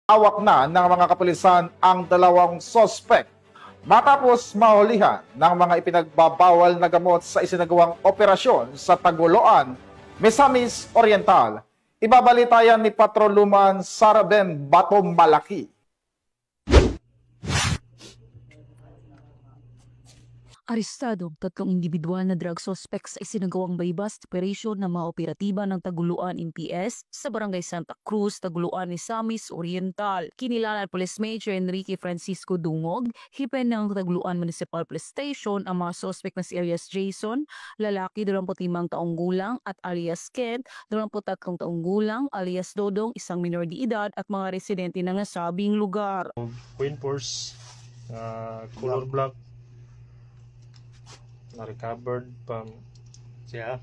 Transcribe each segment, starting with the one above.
Hawak na ng mga kapulisan ang dalawang sospek matapos mahulihan ng mga ipinagbabawal na gamot sa isinagawang operasyon sa Tagoloan, Misamis Oriental. Ibabalitayan ni Patroluman Saraben Bato Malaki. Arestado tatlong individual na drug suspects sa isinagawang buy-bust operation ng mga operatiba ng Taguluan MPS sa Barangay Santa Cruz, Taguluan, Misamis Oriental. Kinilala ng Police Major Enrique Francisco Dungog, hipen ng Taguluan Municipal Police Station, ang mga suspect na si alias Jason, lalaki 25 taong gulang, at alias Kent, 23 taong gulang, alias Dodong, isang minor de edad, at mga residente ng nasabing lugar. Queen Force, color black, na-recovered from siya.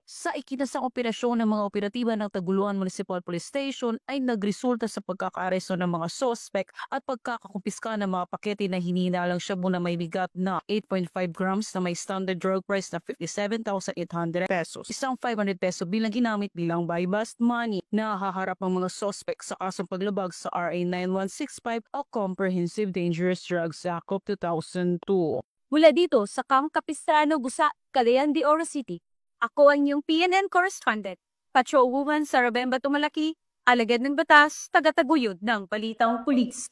Sa ikinasang operasyon ng mga operatiba ng Taguluan Municipal Police Station ay nagresulta sa pagkakaaresto ng mga sospek at pagkakakumpiska ng mga pakete na hinihinalang shabu na may bigat na 8.5 grams na may standard drug price na 57,800 pesos. Isang 500 peso bilang ginamit bilang buy-bust money. Nahaharap ang mga sospek sa kasong paglabag sa RA 9165 o Comprehensive Dangerous Drugs Act of 2002. Mula dito sa Camp Capistrano, Gusa, Cagayan de Oro City, ako ang iyong PNN correspondent, Patrolwoman Saraben Bato Malaki, alagad ng batas, tagataguyod ng Balitang Pulis.